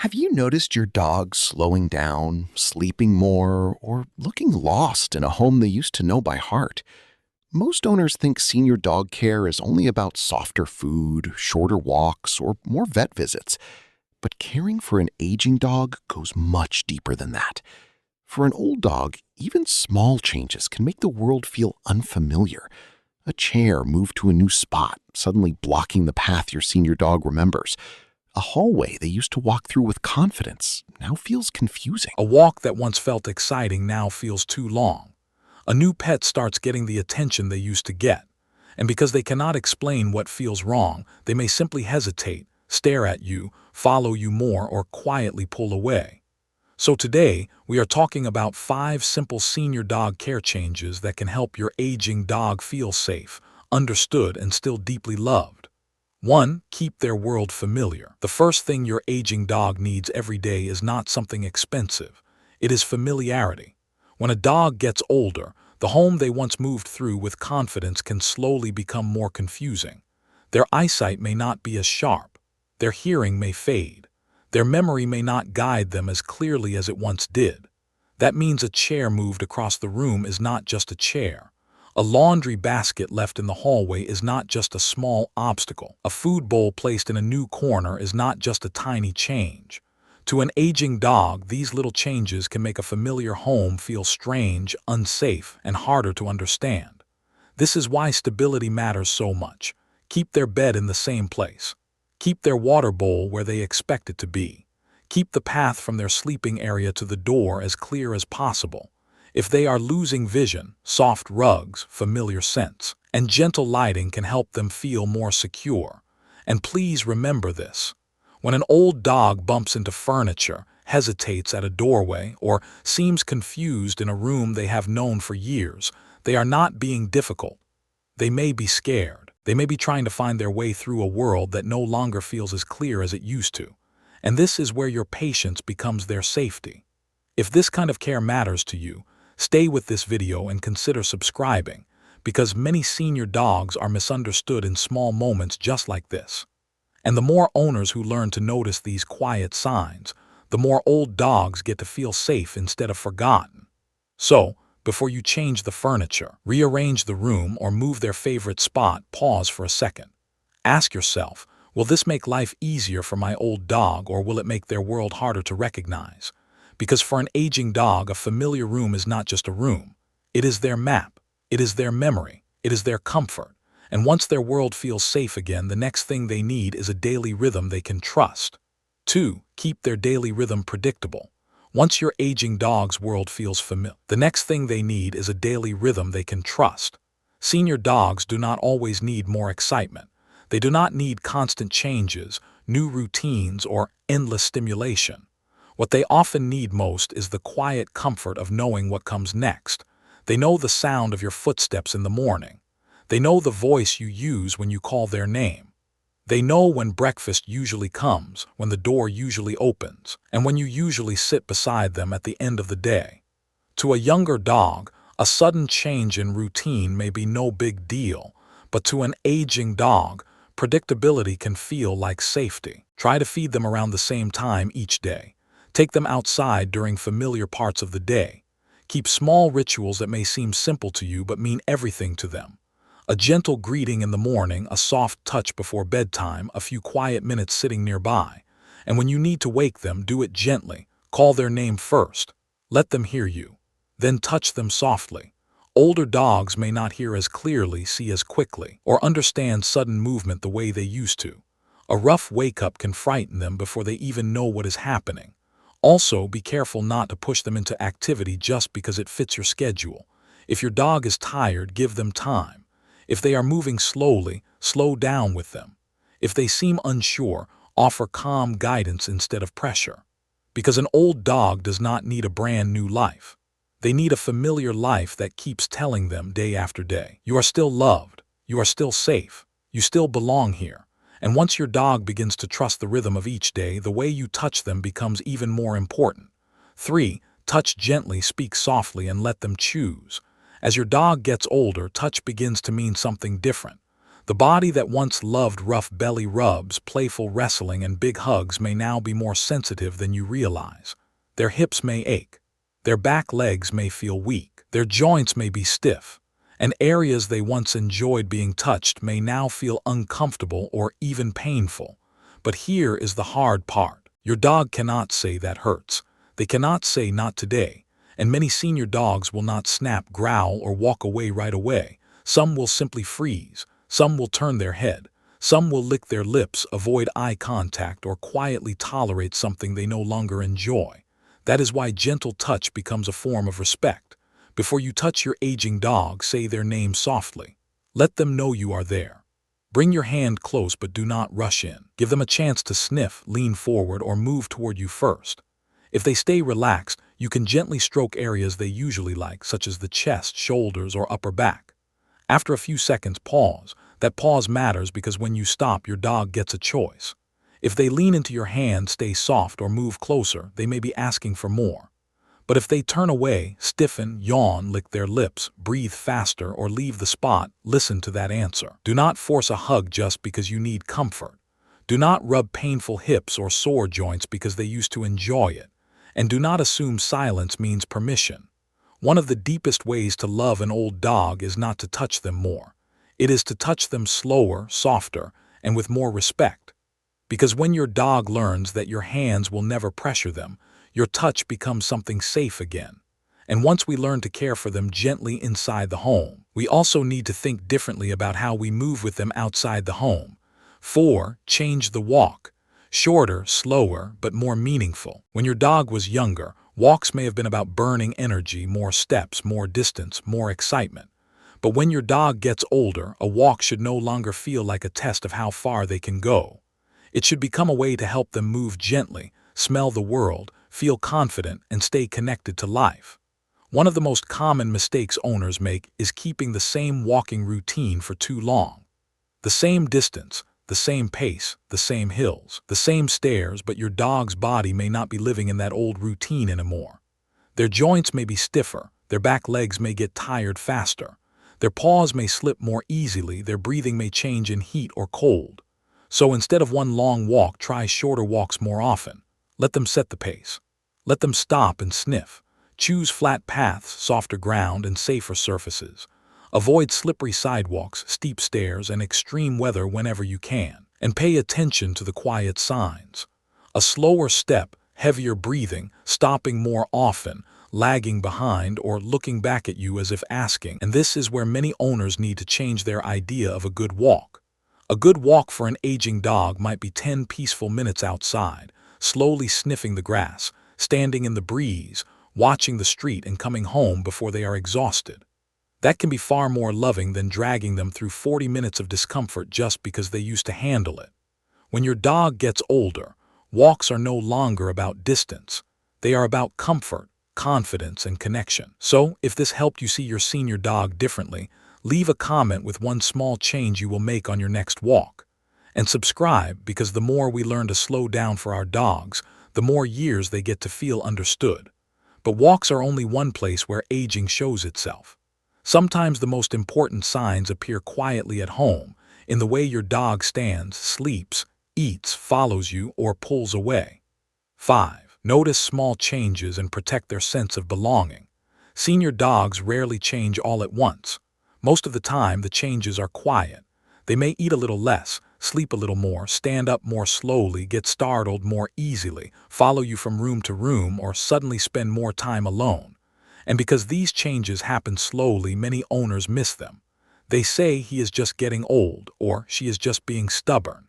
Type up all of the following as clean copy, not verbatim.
Have you noticed your dog slowing down, sleeping more, or looking lost in a home they used to know by heart? Most owners think senior dog care is only about softer food, shorter walks, or more vet visits. But caring for an aging dog goes much deeper than that. For an old dog, even small changes can make the world feel unfamiliar. A chair moved to a new spot, suddenly blocking the path your senior dog remembers. A hallway they used to walk through with confidence now feels confusing. A walk that once felt exciting now feels too long. A new pet starts getting the attention they used to get. And because they cannot explain what feels wrong, they may simply hesitate, stare at you, follow you more, or quietly pull away. So today, we are talking about 5 simple senior dog care changes that can help your aging dog feel safe, understood, and still deeply loved. 1. Keep their world familiar. The first thing your aging dog needs every day is not something expensive. It is familiarity. When a dog gets older, the home they once moved through with confidence can slowly become more confusing. Their eyesight may not be as sharp. Their hearing may fade. Their memory may not guide them as clearly as it once did. That means a chair moved across the room is not just a chair. A laundry basket left in the hallway is not just a small obstacle. A food bowl placed in a new corner is not just a tiny change. To an aging dog, these little changes can make a familiar home feel strange, unsafe, and harder to understand. This is why stability matters so much. Keep their bed in the same place. Keep their water bowl where they expect it to be. Keep the path from their sleeping area to the door as clear as possible. If they are losing vision, soft rugs, familiar scents, and gentle lighting can help them feel more secure. And please remember this. When an old dog bumps into furniture, hesitates at a doorway, or seems confused in a room they have known for years, they are not being difficult. They may be scared. They may be trying to find their way through a world that no longer feels as clear as it used to. And this is where your patience becomes their safety. If this kind of care matters to you, stay with this video and consider subscribing, because many senior dogs are misunderstood in small moments just like this. And the more owners who learn to notice these quiet signs, the more old dogs get to feel safe instead of forgotten. So, before you change the furniture, rearrange the room, or move their favorite spot, pause for a second. Ask yourself, will this make life easier for my old dog, or will it make their world harder to recognize? Because for an aging dog, a familiar room is not just a room. It is their map. It is their memory. It is their comfort. And once their world feels safe again, the next thing they need is a daily rhythm they can trust. 2. Keep their daily rhythm predictable. Once your aging dog's world feels familiar, the next thing they need is a daily rhythm they can trust. Senior dogs do not always need more excitement. They do not need constant changes, new routines, or endless stimulation. What they often need most is the quiet comfort of knowing what comes next. They know the sound of your footsteps in the morning. They know the voice you use when you call their name. They know when breakfast usually comes, when the door usually opens, and when you usually sit beside them at the end of the day. To a younger dog, a sudden change in routine may be no big deal, but to an aging dog, predictability can feel like safety. Try to feed them around the same time each day. Take them outside during familiar parts of the day. Keep small rituals that may seem simple to you but mean everything to them. A gentle greeting in the morning, a soft touch before bedtime, a few quiet minutes sitting nearby. And when you need to wake them, do it gently. Call their name first. Let them hear you. Then touch them softly. Older dogs may not hear as clearly, see as quickly, or understand sudden movement the way they used to. A rough wake-up can frighten them before they even know what is happening. Also, be careful not to push them into activity just because it fits your schedule. If your dog is tired, give them time. If they are moving slowly, slow down with them. If they seem unsure, offer calm guidance instead of pressure. Because an old dog does not need a brand new life. They need a familiar life that keeps telling them day after day, you are still loved, you are still safe, you still belong here. And once your dog begins to trust the rhythm of each day, the way you touch them becomes even more important. 3. Touch gently, speak softly, and let them choose. As your dog gets older, touch begins to mean something different. The body that once loved rough belly rubs, playful wrestling, and big hugs may now be more sensitive than you realize. Their hips may ache. Their back legs may feel weak. Their joints may be stiff. And areas they once enjoyed being touched may now feel uncomfortable or even painful. But here is the hard part. Your dog cannot say that hurts. They cannot say not today. And many senior dogs will not snap, growl, or walk away right away. Some will simply freeze. Some will turn their head. Some will lick their lips, avoid eye contact, or quietly tolerate something they no longer enjoy. That is why gentle touch becomes a form of respect. Before you touch your aging dog, say their name softly. Let them know you are there. Bring your hand close but do not rush in. Give them a chance to sniff, lean forward, or move toward you first. If they stay relaxed, you can gently stroke areas they usually like, such as the chest, shoulders, or upper back. After a few seconds, pause. That pause matters because when you stop, your dog gets a choice. If they lean into your hand, stay soft, or move closer, they may be asking for more. But if they turn away, stiffen, yawn, lick their lips, breathe faster, or leave the spot, listen to that answer. Do not force a hug just because you need comfort. Do not rub painful hips or sore joints because they used to enjoy it. And do not assume silence means permission. One of the deepest ways to love an old dog is not to touch them more. It is to touch them slower, softer, and with more respect. Because when your dog learns that your hands will never pressure them, your touch becomes something safe again. And once we learn to care for them gently inside the home, we also need to think differently about how we move with them outside the home. 4. Change the walk. Shorter, slower, but more meaningful. When your dog was younger, walks may have been about burning energy, more steps, more distance, more excitement. But when your dog gets older, a walk should no longer feel like a test of how far they can go. It should become a way to help them move gently, smell the world, feel confident, and stay connected to life. One of the most common mistakes owners make is keeping the same walking routine for too long. The same distance, the same pace, the same hills, the same stairs, but your dog's body may not be living in that old routine anymore. Their joints may be stiffer, their back legs may get tired faster, their paws may slip more easily, their breathing may change in heat or cold. So instead of one long walk, try shorter walks more often. Let them set the pace. Let them stop and sniff. Choose flat paths, softer ground, and safer surfaces. Avoid slippery sidewalks, steep stairs, and extreme weather whenever you can. And pay attention to the quiet signs. A slower step, heavier breathing, stopping more often, lagging behind, or looking back at you as if asking. And this is where many owners need to change their idea of a good walk. A good walk for an aging dog might be 10 peaceful minutes outside, slowly sniffing the grass, standing in the breeze, watching the street, and coming home before they are exhausted. That can be far more loving than dragging them through 40 minutes of discomfort just because they used to handle it. When your dog gets older, walks are no longer about distance. They are about comfort, confidence, and connection. So, if this helped you see your senior dog differently, leave a comment with one small change you will make on your next walk. And subscribe, because the more we learn to slow down for our dogs, the more years they get to feel understood. But walks are only one place where aging shows itself. Sometimes the most important signs appear quietly at home, in the way your dog stands, sleeps, eats, follows you, or pulls away. 5. Notice small changes and protect their sense of belonging. Senior dogs rarely change all at once. Most of the time, the changes are quiet. They may eat a little less, sleep a little more, stand up more slowly, get startled more easily, follow you from room to room, or suddenly spend more time alone. And because these changes happen slowly, many owners miss them. They say he is just getting old, or she is just being stubborn.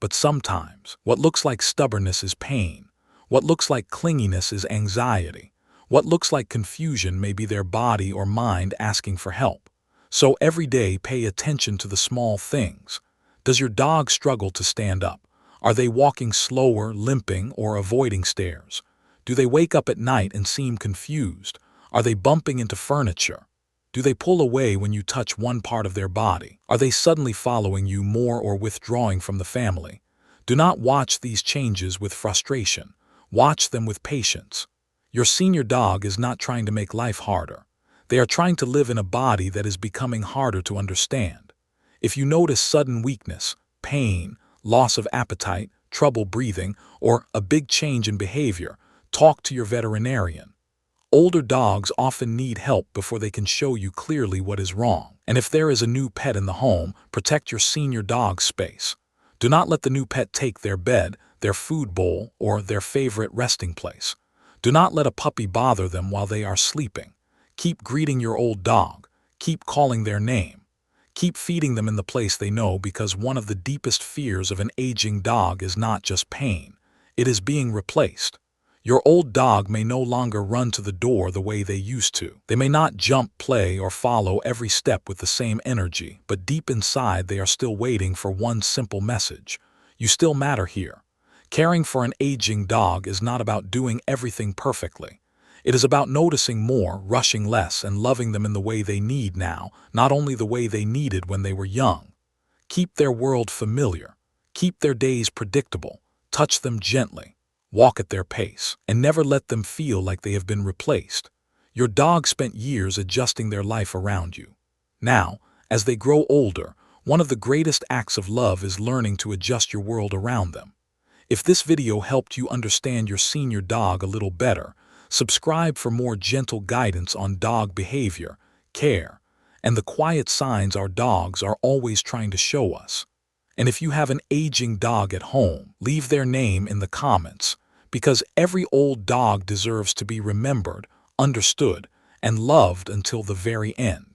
But sometimes, what looks like stubbornness is pain. What looks like clinginess is anxiety. What looks like confusion may be their body or mind asking for help. So every day, pay attention to the small things. Does your dog struggle to stand up? Are they walking slower, limping, or avoiding stairs? Do they wake up at night and seem confused? Are they bumping into furniture? Do they pull away when you touch one part of their body? Are they suddenly following you more or withdrawing from the family? Do not watch these changes with frustration. Watch them with patience. Your senior dog is not trying to make life harder. They are trying to live in a body that is becoming harder to understand. If you notice sudden weakness, pain, loss of appetite, trouble breathing, or a big change in behavior, talk to your veterinarian. Older dogs often need help before they can show you clearly what is wrong. And if there is a new pet in the home, protect your senior dog's space. Do not let the new pet take their bed, their food bowl, or their favorite resting place. Do not let a puppy bother them while they are sleeping. Keep greeting your old dog. Keep calling their name. Keep feeding them in the place they know, because one of the deepest fears of an aging dog is not just pain. It is being replaced. Your old dog may no longer run to the door the way they used to. They may not jump, play, or follow every step with the same energy, but deep inside they are still waiting for one simple message. You still matter here. Caring for an aging dog is not about doing everything perfectly. It is about noticing more, rushing less, and loving them in the way they need now, not only the way they needed when they were young. Keep their world familiar. Keep their days predictable. Touch them gently. Walk at their pace, and never let them feel like they have been replaced. Your dog spent years adjusting their life around you. Now, as they grow older, one of the greatest acts of love is learning to adjust your world around them. If this video helped you understand your senior dog a little better, subscribe for more gentle guidance on dog behavior, care, and the quiet signs our dogs are always trying to show us. And if you have an aging dog at home, leave their name in the comments, because every old dog deserves to be remembered, understood, and loved until the very end.